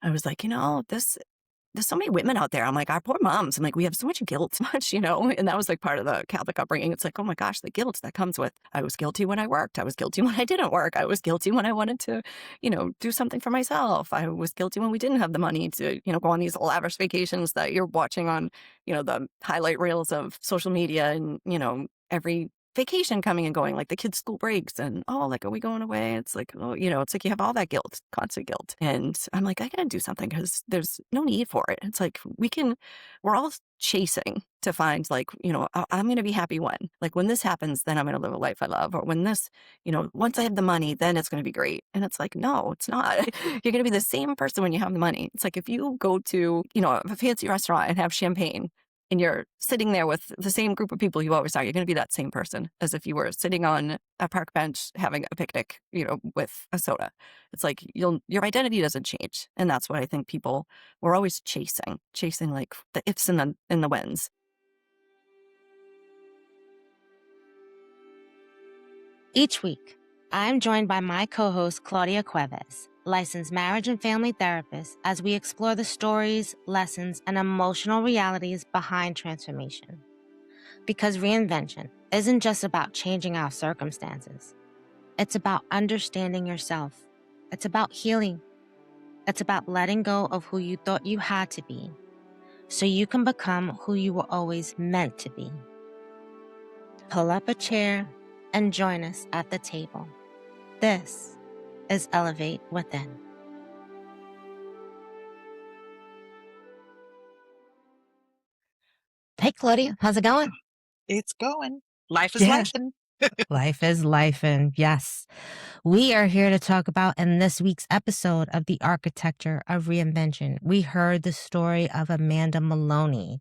I was like, there's so many women out there. I'm like, our poor moms. I'm like, we have so much guilt, so much, and that was like part of the Catholic upbringing. It's like, oh my gosh, the guilt that comes with, I was guilty when I worked. I was guilty when I didn't work. I was guilty when I wanted to, do something for myself. I was guilty when we didn't have the money to, go on these lavish vacations that you're watching on, the highlight reels of social media and, every vacation coming and going, like the kids' school breaks and, oh, like, are we going away? It's like, oh, it's like you have all that guilt, constant guilt. And I'm like, I gotta do something because there's no need for it. It's like we're all chasing to find like, I'm going to be happy when this happens, then I'm going to live a life I love. Or when this, once I have the money, then it's going to be great. And it's like, no, it's not. You're going to be the same person when you have the money. It's like if you go to, a fancy restaurant and have champagne, and you're sitting there with the same group of people you always are, you're going to be that same person as if you were sitting on a park bench having a picnic, with a soda. It's like your identity doesn't change. And that's what I think we're always chasing like the ifs and the whens. Each week, I'm joined by my co-host Claudia Cuevas, licensed marriage and family therapist, as we explore the stories, lessons, and emotional realities behind transformation. Because reinvention isn't just about changing our circumstances. It's about understanding yourself. It's about healing. It's about letting go of who you thought you had to be so you can become who you were always meant to be. Pull up a chair and join us at the table. This is Elevate Within. Hey, Claudia, how's it going? It's going. Life is Yeah. lifing. Life is life, and yes, we are here to talk about in this week's episode of The Architecture of Reinvention. We heard the story of Amanda Maloney,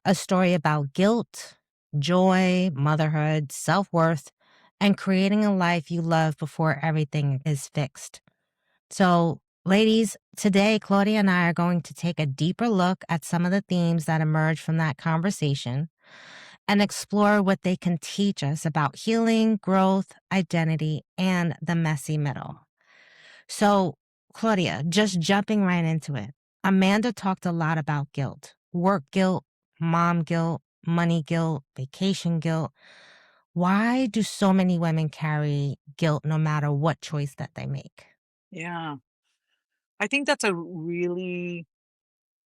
a story about guilt, joy, motherhood, self-worth, and creating a life you love before everything is fixed. So, ladies, today Claudia and I are going to take a deeper look at some of the themes that emerge from that conversation and explore what they can teach us about healing, growth, identity, and the messy middle. So, Claudia, just jumping right into it. Amanda talked a lot about guilt, work guilt, mom guilt, money guilt, vacation guilt. Why do so many women carry guilt no matter what choice that they make? Yeah. I think that's a really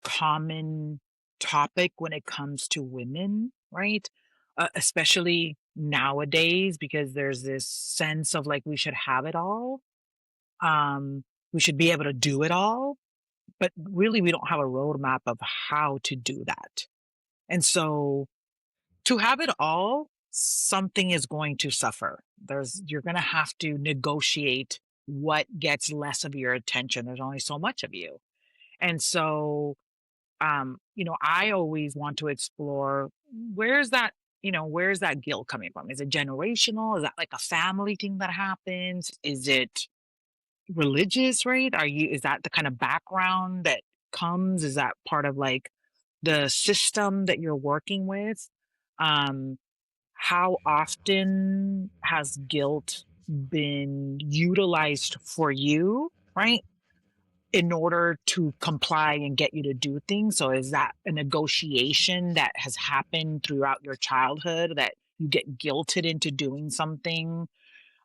common topic when it comes to women, right? Especially nowadays, because there's this sense of like we should have it all. We should be able to do it all. But really, we don't have a roadmap of how to do that. And so to have it all, something is going to suffer. You're going to have to negotiate what gets less of your attention. There's only so much of you. And so, I always want to explore where's that guilt coming from? Is it generational? Is that like a family thing that happens? Is it religious, right? Is that the kind of background that comes? Is that part of like the system that you're working with? Um, how often has guilt been utilized for you, right? In order to comply and get you to do things. So is that a negotiation that has happened throughout your childhood that you get guilted into doing something?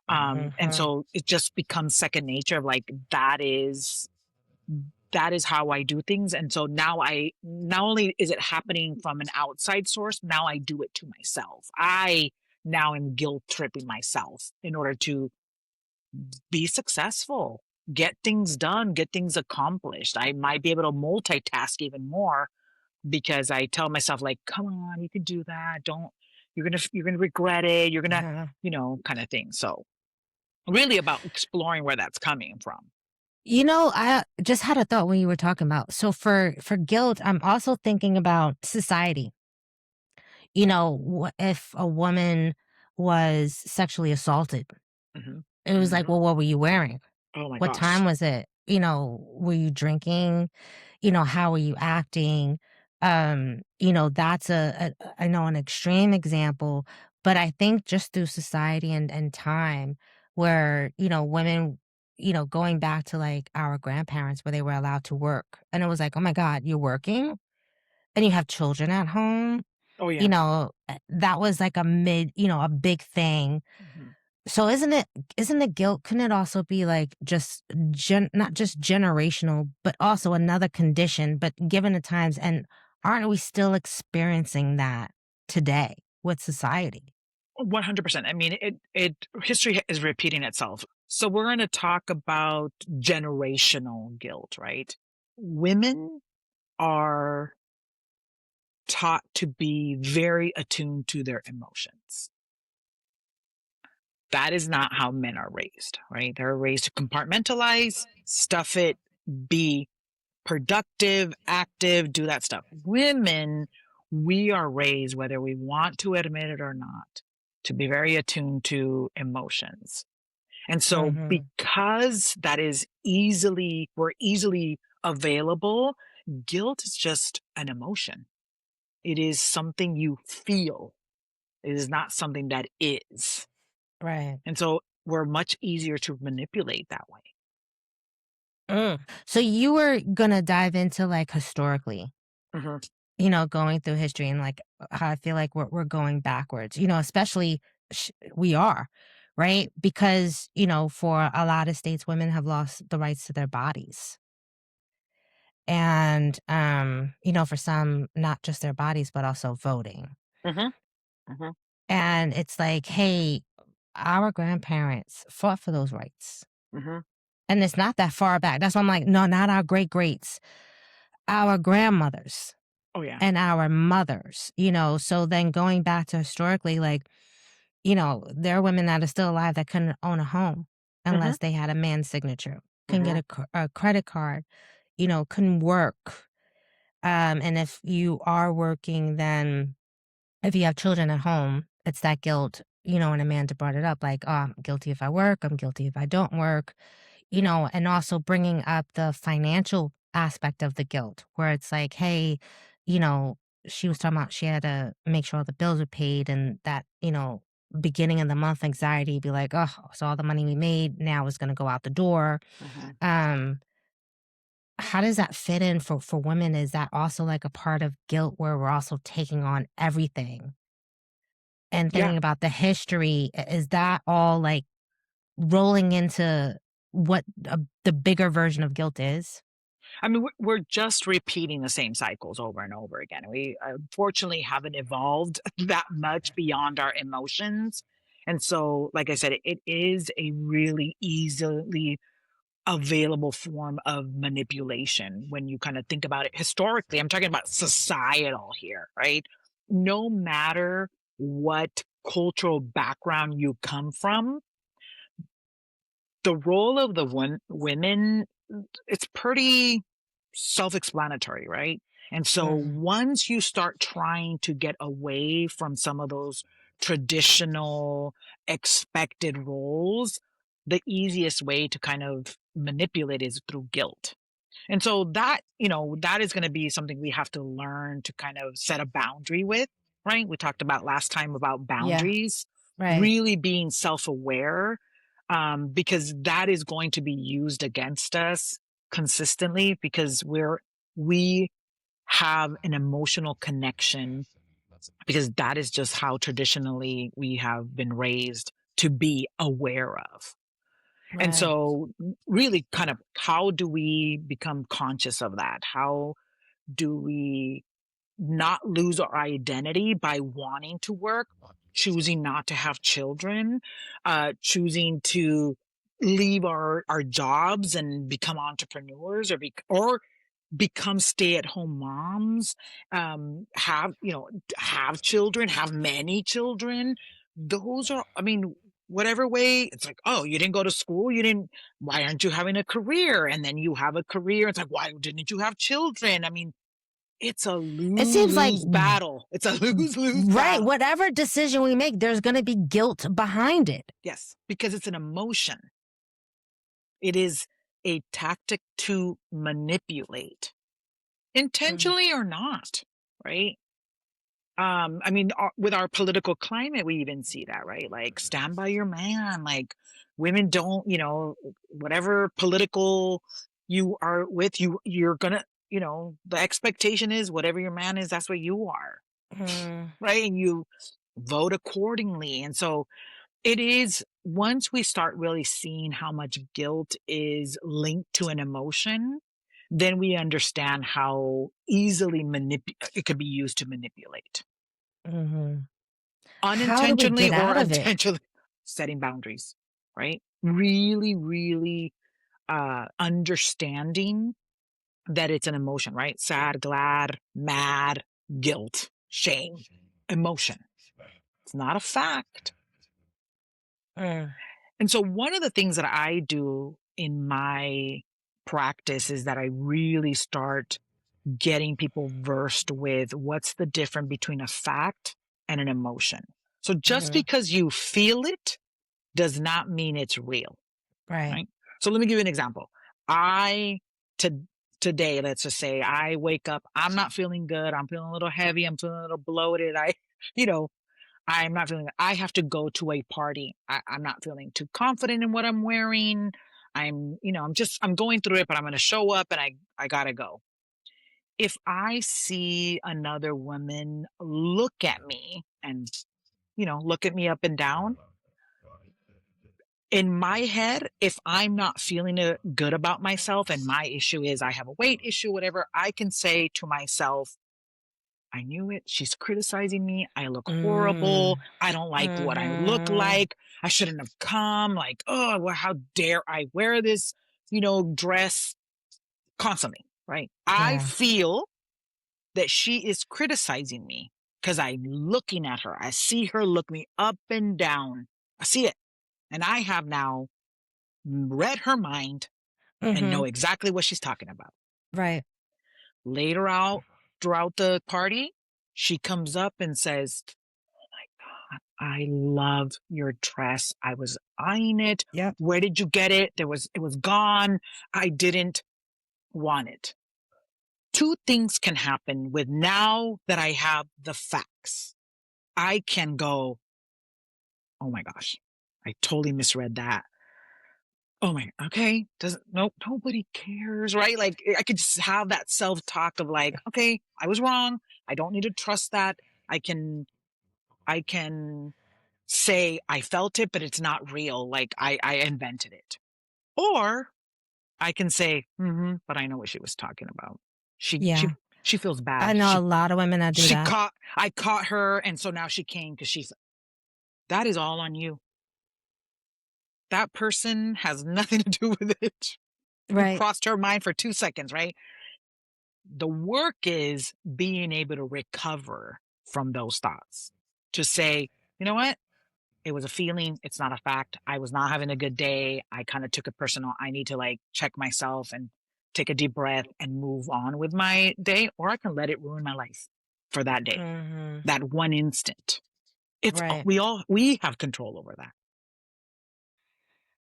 And so it just becomes second nature of like, that is how I do things. And so now not only is it happening from an outside source, now I do it to myself. I now am guilt tripping myself in order to be successful, get things done, get things accomplished. I might be able to multitask even more because I tell myself like, come on, you can do that. You're going to regret it. You're going to, kind of thing. So really about exploring where that's coming from. I just had a thought when you were talking about. So for guilt, I'm also thinking about society. If a woman was sexually assaulted, Mhm. it was like, well, what were you wearing? Oh my What time gosh. was it? Were you drinking? How were you acting? That's I know an extreme example, but I think just through society and time where, women, going back to like our grandparents where they were allowed to work. And it was like, oh my God, you're working and you have children at home. Oh, yeah. That was like a big thing. Mhm. So isn't the guilt, couldn't it also be like just not just generational, but also another condition, but given the times, and aren't we still experiencing that today with society? 100%. I mean, history is repeating itself. So we're going to talk about generational guilt, right? Women are taught to be very attuned to their emotions. That is not how men are raised, right? They're raised to compartmentalize, stuff it, be productive, active, do that stuff. Women, we are raised, whether we want to admit it or not, to be very attuned to emotions. And so Mhm. because we're easily available, guilt is just an emotion. It is something you feel. It is not something that is. Right. And so we're much easier to manipulate that way. So you were gonna dive into like historically, Mhm. going through history and like how I feel like we're going backwards, especially we are, right? Because, for a lot of states, women have lost the rights to their bodies. And, for some, not just their bodies, but also voting. Mhm. Mhm. And it's like, hey, our grandparents fought for those rights. Mhm. And it's not that far back. That's why I'm like, no, not our great greats, our grandmothers Oh, yeah. and our mothers, So then going back to historically, like, there are women that are still alive that couldn't own a home Mhm. unless they had a man's signature, couldn't get Mhm. a credit card, couldn't work. And if you are working, then if you have children at home, it's that guilt, and Amanda brought it up, like, oh, I'm guilty if I work, I'm guilty if I don't work, and also bringing up the financial aspect of the guilt, where it's like, hey, you know, she was talking about she had to make sure all the bills were paid and that, beginning of the month anxiety, be like, oh, so all the money we made now is going to go out the door. Mhm. Um, how does that fit in for women? Is that also like a part of guilt where we're also taking on everything and Yeah. thinking about the history? Is that all like rolling into what the bigger version of guilt is? I mean, we're just repeating the same cycles over and over again. We unfortunately haven't evolved that much beyond our emotions. And so, like I said, it is a really easily available form of manipulation when you kind of think about it historically. I'm talking about societal here, right? No matter what cultural background you come from, the role of the women, it's pretty self-explanatory, right? And so Mhm. once you start trying to get away from some of those traditional expected roles, the easiest way to kind of manipulate is through guilt. And so that is going to be something we have to learn to kind of set a boundary with, right? We talked about last time about Yeah, boundaries, right. really being self-aware, because that is going to be used against us consistently because we have an emotional connection because that is just how traditionally we have been raised to be aware of. And Right. so really kind of how do we become conscious of that? How do we not lose our identity by wanting to work, choosing not to have children, choosing to leave our jobs and become entrepreneurs or become stay-at-home moms, have children, have many children. Those are, I mean, whatever way, it's like, oh, you didn't go to school, why aren't you having a career? And then you have a career, it's like, why didn't you have children? I mean, it's a It seems like lose-lose battle. It's a lose-lose right, battle. whatever decision we make, there's gonna be guilt behind it. Yes, because it's an emotion. It is a tactic to manipulate, Mm. intentionally or not, right? I mean, with our political climate, we even see that, right? Like, stand by your man. Like, women don't, whatever political you are with, you're gonna, the expectation is whatever your man is, that's what you are, Mm, right? And you vote accordingly. And so it is, once we start really seeing how much guilt is linked to an emotion, then we understand how easily it could be used to manipulate, mhm. How do we unintentionally get or out of it? intentionally. Setting boundaries, right? Really, really understanding that it's an emotion, right? Sad, glad, mad, guilt, shame, emotion. It's not a fact. Mm, And so one of the things that I do in my practice is that I really start getting people versed with what's the difference between a fact and an emotion. So just mhm. because you feel it does not mean it's real, Right. right? So let me give you an example. I to Today, let's just say I wake up, I'm not feeling good, I'm feeling a little heavy, I'm feeling a little bloated. you know, I'm not feeling, I have to go to a party. I'm not feeling too confident in what I'm wearing. I'm going through it, but I'm going to show up and I got to go. If I see another woman look at me and, look at me up and down, in my head, if I'm not feeling good about myself and my issue is I have a weight issue, whatever, I can say to myself, I knew it. She's criticizing me. I look Mm, horrible. I don't like what I look mhm. like. I shouldn't have come. Like, oh, well, how dare I wear this, dress constantly, right? I Yeah. feel that she is criticizing me because I'm looking at her. I see her look me up and down. I see it. And I have now read her mind and know Mhm. exactly what she's talking about. Right. Later out throughout the party, she comes up and says, I love your dress. I was eyeing it. Yep. Where did you get it? It was gone. I didn't want it. Two things can happen with now that I have the facts. I can go, oh my gosh, I totally misread that. Oh my, okay. Nope, nobody cares, right? Like I could just have that self-talk of like, okay, I was wrong. I don't need to trust that. I can say I felt it, but it's not real. Like I invented it. Or I can say, but I know what she was talking about. She she Yeah. she feels I bad. know a lot of women that do that. I caught her, and so now she came because that is all on you. That person has nothing to do with it. You Right. crossed her mind for 2 seconds, right? The work is being able to recover from those thoughts. To say, you know what? It was a feeling. It's not a fact. I was not having a good day. I kind of took it personal. I need to like check myself and take a deep breath and move on with my day, or I can let it ruin my life for that day, Mhm. that one instant. Right. We have control over that.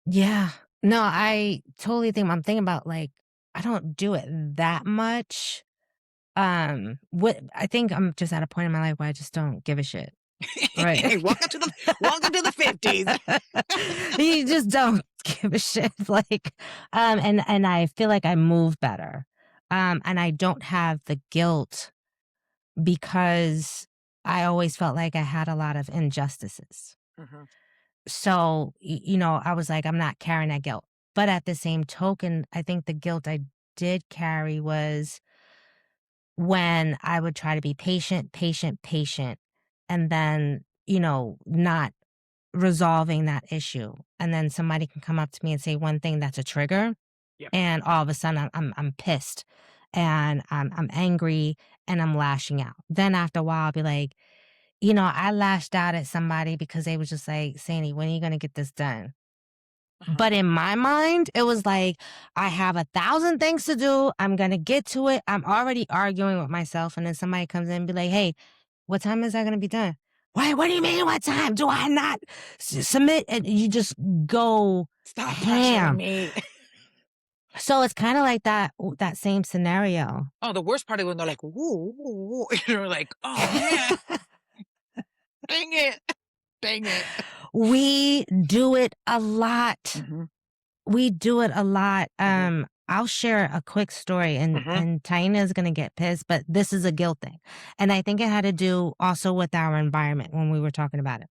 Yeah. No, I totally think I'm thinking about, like, I don't do it that much. What I think I'm just at a point in my life where I just don't give a shit. Right. Welcome to the 50s. You just don't give a shit, like, and I feel like I move better, and I don't have the guilt because I always felt like I had a lot of injustices. Mhm. So, I was like, "I'm not carrying that guilt." But at the same token, I think the guilt I did carry was when I would try to be patient, patient, patient, and then, not resolving that issue. And then somebody can come up to me and say one thing that's a trigger, Yep. and all of a sudden I'm pissed and I'm angry and I'm lashing out. Then after a while I'll be like, I lashed out at somebody because they was just like, Sandy, when are you gonna get this done? Uh-huh. But in my mind, it was like, I have 1,000 things to do. I'm gonna get to it. I'm already arguing with myself. And then somebody comes in and be like, hey, what time is that gonna be done? Wait, what do you mean? What time? Do I not submit? And you just go Stop pressuring ham. me. So it's kind of like that same scenario. Oh, the worst part is when they're like, woo, woo, woo. You're like, oh man. Dang it. Dang it. We do it a lot. Mm-hmm. We do it a lot. Mm-hmm. I'll share a quick story, and Mm-hmm. Taina's gonna get pissed, but this is a guilt thing, and I think it had to do also with our environment when we were talking about it.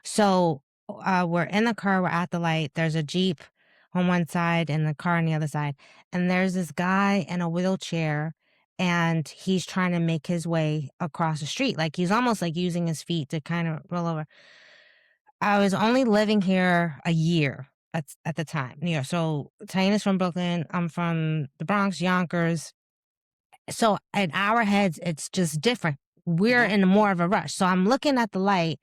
So, we're in the car, we're at the light, there's a Jeep on one side and the car on the other side, and there's this guy in a wheelchair, and he's trying to make his way across the street, like, he's almost, like, using his feet to kinda roll over. I was only living here a year at the time. Yeah, so Taina's from Brooklyn, I'm from the Bronx, Yonkers. So in our heads, it's just different. We're Mm-hmm. in more of a rush. So I'm looking at the light,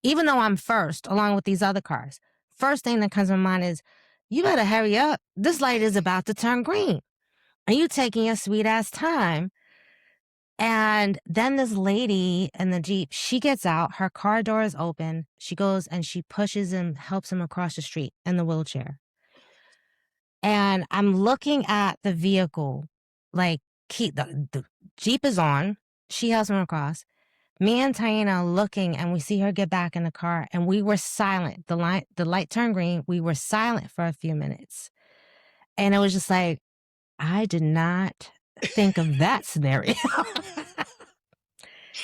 even though I'm first, along with these other cars. First thing that comes to my mind is, you better hurry up. This light is about to turn green. And you taking your sweet ass time. And then this lady in the Jeep, she gets out, her car door is open. She goes and she pushes him, helps him across the street in the wheelchair. And I'm looking at the vehicle, like the Jeep is on. She helps him across. Me and Taina are looking, and we see her get back in the car, and we were silent. The light turned green. We were silent for a few minutes. And it was just like, I did not think of that scenario.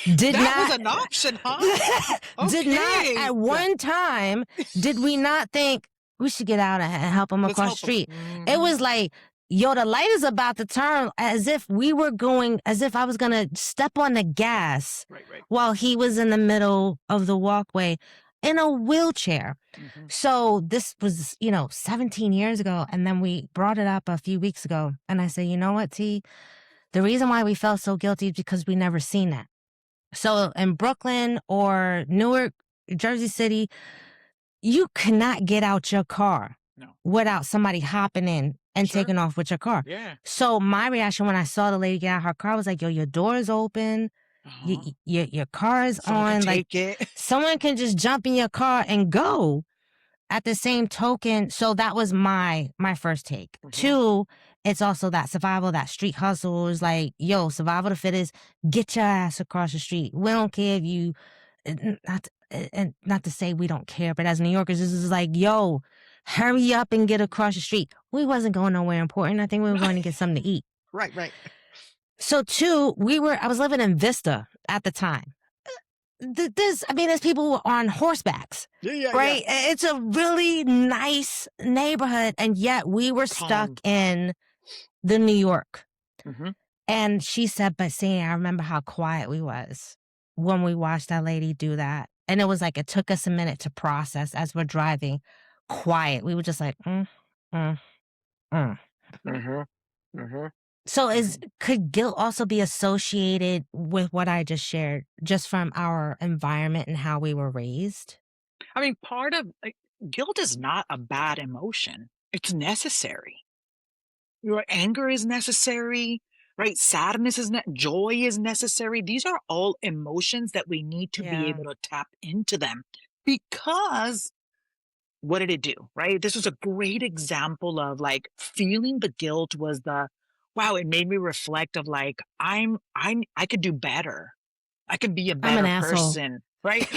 That was an option, huh? Did not Okay. at one time did we not think we should get out and help him Let's across help the street. him. It was like, yo, the light is about to turn, as if I was gonna step on the gas Right. while he was in the middle of the walkway in a wheelchair. Mm-hmm. So this was, 17 years ago, and then we brought it up a few weeks ago, and I said, you know what, T? The reason why we felt so guilty is because we never seen that. So in Brooklyn or Newark, Jersey City, you cannot get out your car without somebody hopping in and taking off with your car. Yeah. So my reaction when I saw the lady get out her car was like, yo, your door is open. Uh-huh. Your car is Someone on. can Like, take it. someone can just jump in your car and go. At the same token, so that was my first take. Mhm. 2, it's also that survival, that street hustle is like, yo, survival of the fittest, get your ass across the street. We don't care if you, not to say we don't care, but as New Yorkers, this is like, yo, hurry up and get across the street. We wasn't going nowhere important. I think we were going to get something to eat. Right. So 2, I was living in Vista at the time. There's people on horsebacks, Yeah. right? It's a really nice neighborhood, and yet we were stuck in the New York. Mm-hmm. And she said, but seeing, I remember how quiet we was when we watched that lady do that. And it was like, it took us a minute to process as we're driving. Quiet. We were just like, Mm-hmm. Mm-hmm. So could guilt also be associated with what I just shared, just from our environment and how we were raised? I mean, part of guilt is not a bad emotion. It's necessary. Your anger is necessary, right? Sadness is joy is necessary. These are all emotions that we need to be able to tap into them, because what did it do, right? This was a great example of like feeling the guilt was wow, it made me reflect of like, I could do better. I could be a better person, right?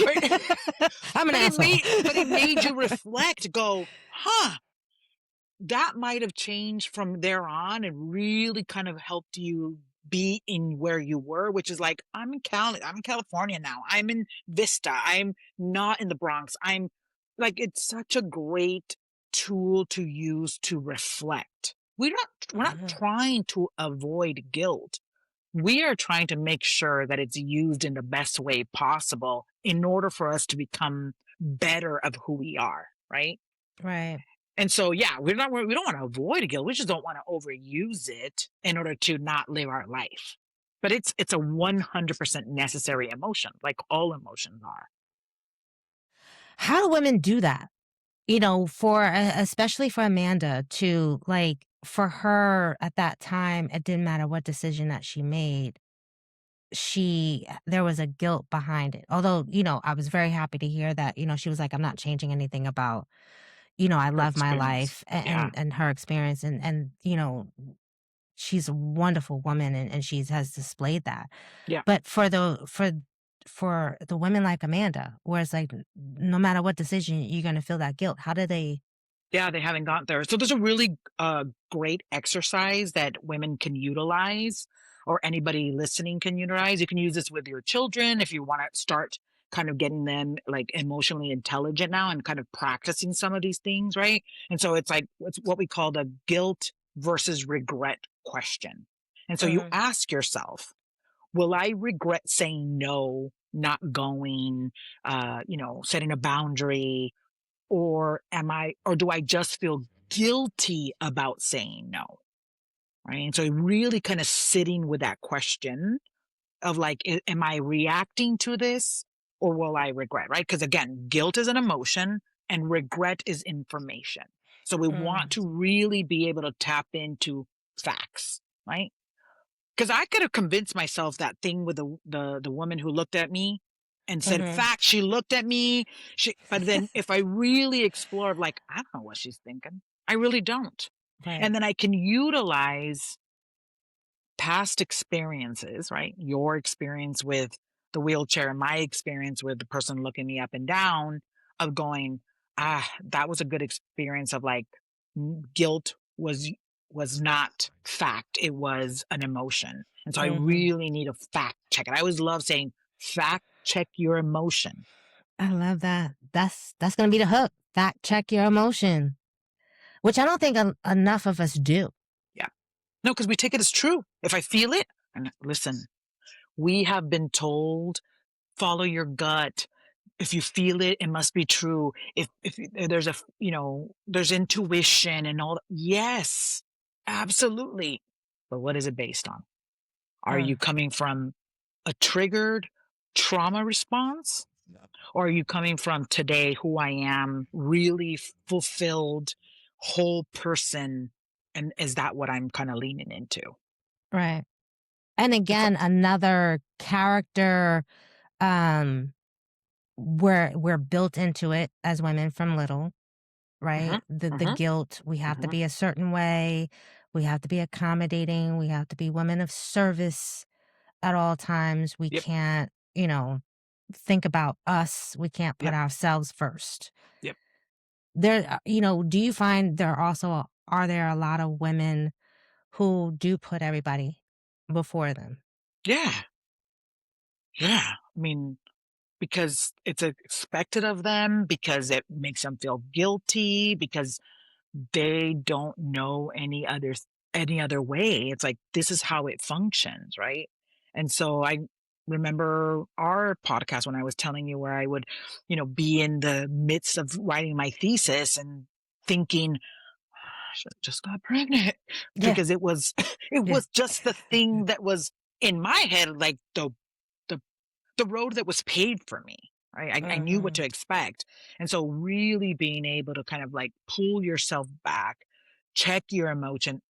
I'm an asshole. But it made you reflect, go, huh, that might have changed from there on and really kind of helped you be in where you were, which is like, I'm in California now. I'm in Vista. I'm not in the Bronx. I'm like, it's such a great tool to use to reflect. We're not trying to avoid guilt. We are trying to make sure that it's used in the best way possible in order for us to become better of who we are, right? Right. And so, yeah, we don't want to avoid guilt. We just don't want to overuse it in order to not live our life. But it's a 100% necessary emotion, like all emotions are. How do women do that? Especially for Amanda, to like, for her at that time, it didn't matter what decision that she made. There was a guilt behind it. Although, I was very happy to hear that, she was like, I'm not changing anything about, I love my life and her experience. And, she's a wonderful woman and she has displayed that. Yeah. But for for the women like Amanda, where it's like no matter what decision, you're gonna feel that guilt? How do they? Yeah, they haven't got there. So there's a really great exercise that women can utilize, or anybody listening can utilize. You can use this with your children if you want to start kind of getting them like emotionally intelligent now and kind of practicing some of these things, right? And so it's what we call the guilt versus regret question. And so you Mhm, ask yourself, will I regret saying no, not going, setting a boundary, or do I just feel guilty about saying no? Right. And so really kind of sitting with that question of like, am I reacting to this or will I regret? Right. Because again, guilt is an emotion and regret is information. So we want mm, to really be able to tap into facts, right? Because I could have convinced myself that thing with the woman who looked at me and said, mhm. "Fact, she looked at me." But then if I really explore, like, I don't know what she's thinking. I really don't. Right. And then I can utilize past experiences, right? Your experience with the wheelchair and my experience with the person looking me up and down, of going, that was a good experience of like guilt was not fact. It was an emotion. And so I Mhm. really need to fact check it. I always love saying fact check your emotion. I love that. That's gonna be the hook. Fact check your emotion, which I don't think enough of us do. Yeah. No, because we take it as true. If I feel it, and listen, we have been told follow your gut. If you feel it, it must be true. If there's there's intuition and all that. Yes, absolutely. But what is it based on? Are you Mm, coming from a triggered trauma response? Or are you coming from today, who I am, really fulfilled, whole person? And is that what I'm kind of leaning into? right. And It's again, another character, um, we're built into it as women from little, right? mhm, The mhm, guilt, we have to mhm. be a certain way, we have to be accommodating, we have to be women of service at all times. We Yep, can't, think about us. We can't put yep, ourselves first. yep. Do you find are there a lot of women who do put everybody before them? Yeah, yeah. I mean, because it's expected of them, because it makes them feel guilty, because they don't know any other way. It's like this is how it functions, right? And so I remember our podcast when I was telling you where I would, be in the midst of writing my thesis and thinking, I should have just got pregnant Yeah, because it was it yeah. was just the thing that was in my head, like the the road that was paved for me, right? I knew what Mhm. to expect. And so really being able to kind of like pull yourself back, check your emotion,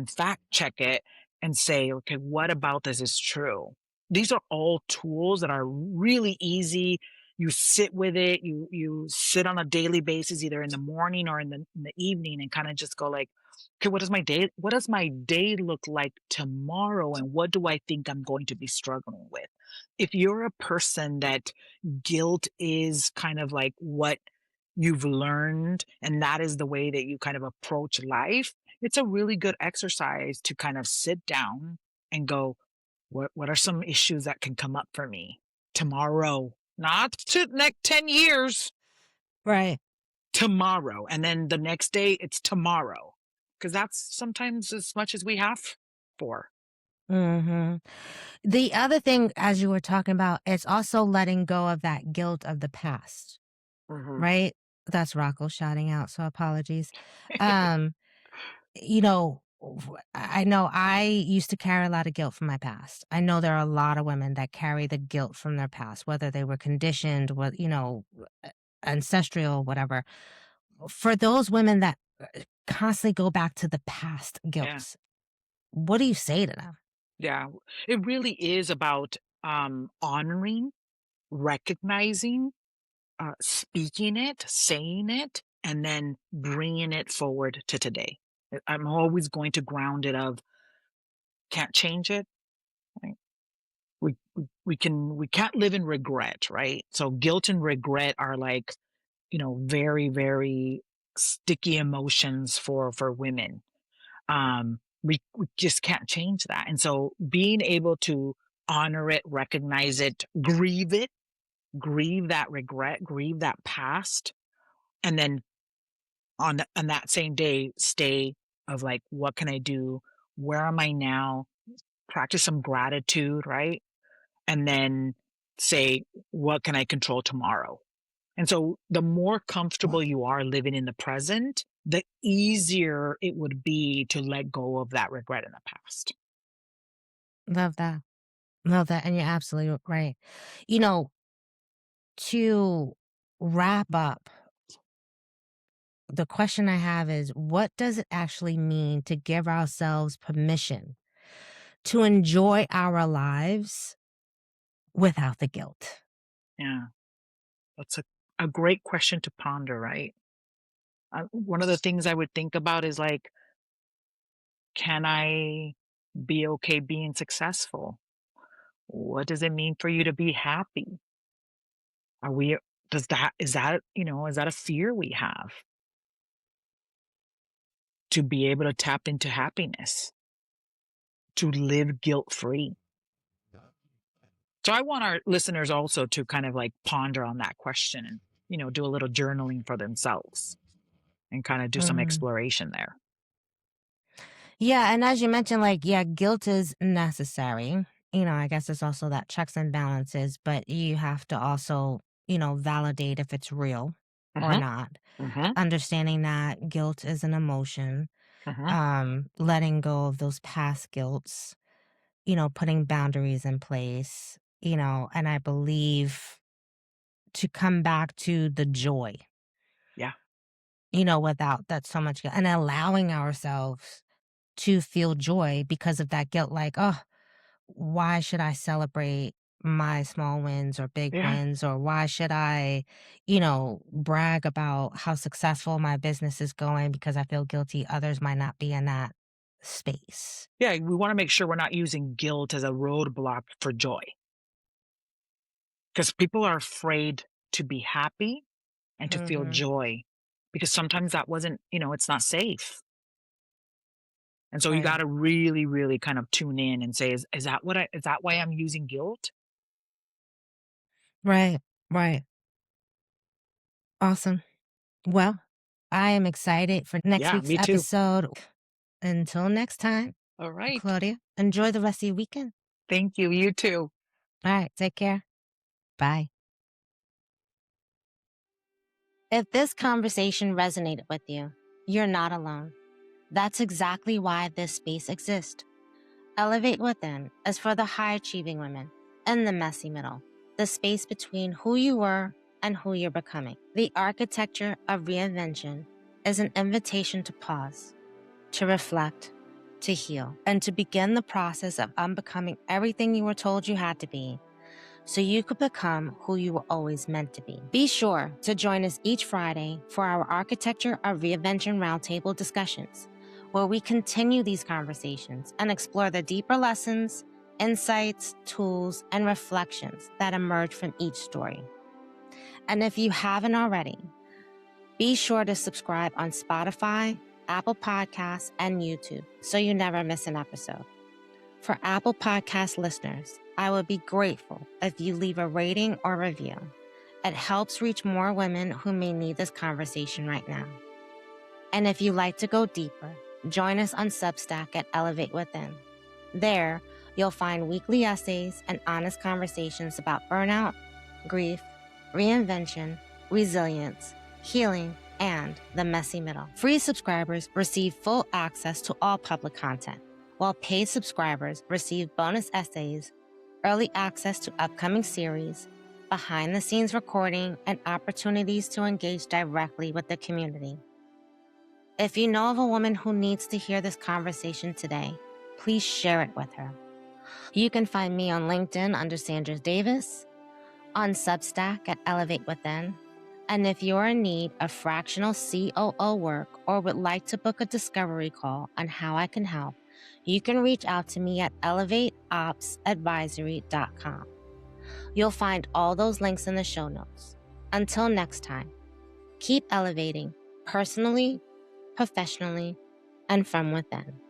fact check it, and say, okay, what about this is true? These are all tools that are really easy. You sit with it, you sit on a daily basis, either in the morning or in the evening, and kind of just go like, okay, what does my day look like tomorrow? And what do I think I'm going to be struggling with? If you're a person that guilt is kind of like what you've learned and that is the way that you kind of approach life, it's a really good exercise to kind of sit down and go, what are some issues that can come up for me tomorrow? Not to next 10 years, Right. tomorrow. And then the next day it's tomorrow. Because that's sometimes as much as we have for. Mhm. The other thing, as you were talking about, it's also letting go of that guilt of the past, Hmm. right? That's Rocco shouting out, so apologies. Um, I know I used to carry a lot of guilt from my past. I know there are a lot of women that carry the guilt from their past, whether they were conditioned, ancestral, whatever. For those women that constantly go back to the past Yeah. guilt, what do you say to them? Yeah. It really is about honoring, recognizing, speaking it, saying it, and then bringing it forward to today. I'm always going to ground it of can't change it. Right? We we can't live in regret, right? So guilt and regret are like, very, very sticky emotions for women. We just can't change that. And so being able to honor it, recognize it, grieve that regret, grieve that past, and then on that same day, stay of like, what can I do? Where am I now? Practice some gratitude, right? And then say, what can I control tomorrow? And so the more comfortable you are living in the present, the easier it would be to let go of that regret in the past. Love that. Love that. And you're absolutely right. You know, to wrap up, the question I have is what does it actually mean to give ourselves permission to enjoy our lives without the guilt? Yeah, that's a great question to ponder, right? One of the things I would think about is like, can I be okay being successful? What does it mean for you to be happy? Are we, is that a fear we have to be able to tap into happiness, to live guilt free? So I want our listeners also to kind of like ponder on that question and, do a little journaling for themselves and kind of do some Mhm. exploration there. Yeah, and as you mentioned, like, yeah, guilt is necessary. I guess it's also that checks and balances, but you have to also, validate if it's real or Uh-huh. not. Uh-huh. Understanding that guilt is an emotion, Uh-huh. letting go of those past guilts, putting boundaries in place, and I believe to come back to the joy, Yeah. without that so much guilt and allowing ourselves to feel joy because of that guilt. Like, oh, why should I celebrate my small wins or big Yeah. wins? Or why should I, brag about how successful my business is going because I feel guilty others might not be in that space? Yeah. We want to make sure we're not using guilt as a roadblock for joy because people are afraid to be happy and to feel Hmm. joy because sometimes that wasn't, it's not safe. And so you got Right. to really, really kind of tune in and say, is that why I'm using guilt? Right. Right. Awesome. Well, I am excited for next Yeah, week's me too. episode. Until next time, All right. Claudia, enjoy the rest of your weekend. Thank you. You too. All right. Take care. Bye. If this conversation resonated with you, you're not alone. That's exactly why this space exists. Elevate Within is for the high achieving women in the messy middle, the space between who you were and who you're becoming. The architecture of reinvention is an invitation to pause, to reflect, to heal, and to begin the process of unbecoming everything you were told you had to be so you could become who you were always meant to be. Be sure to join us each Friday for our Architecture of Reinvention Roundtable discussions, where we continue these conversations and explore the deeper lessons, insights, tools, and reflections that emerge from each story. And if you haven't already, be sure to subscribe on Spotify, Apple Podcasts, and YouTube so you never miss an episode. For Apple Podcast listeners, I would be grateful if you leave a rating or review. It helps reach more women who may need this conversation right now. And if you'd like to go deeper, join us on Substack at Elevate Within. There, you'll find weekly essays and honest conversations about burnout, grief, reinvention, resilience, healing, and the messy middle. Free subscribers receive full access to all public content, while paid subscribers receive bonus essays, early access to upcoming series, behind-the-scenes recording, and opportunities to engage directly with the community. If you know of a woman who needs to hear this conversation today, please share it with her. You can find me on LinkedIn under Sandra Davis, on Substack at Elevate Within, and if you're in need of fractional COO work or would like to book a discovery call on how I can help, you can reach out to me at elevateicon opsadvisory.com. You'll find all those links in the show notes. Until next time, keep elevating personally, professionally, and from within.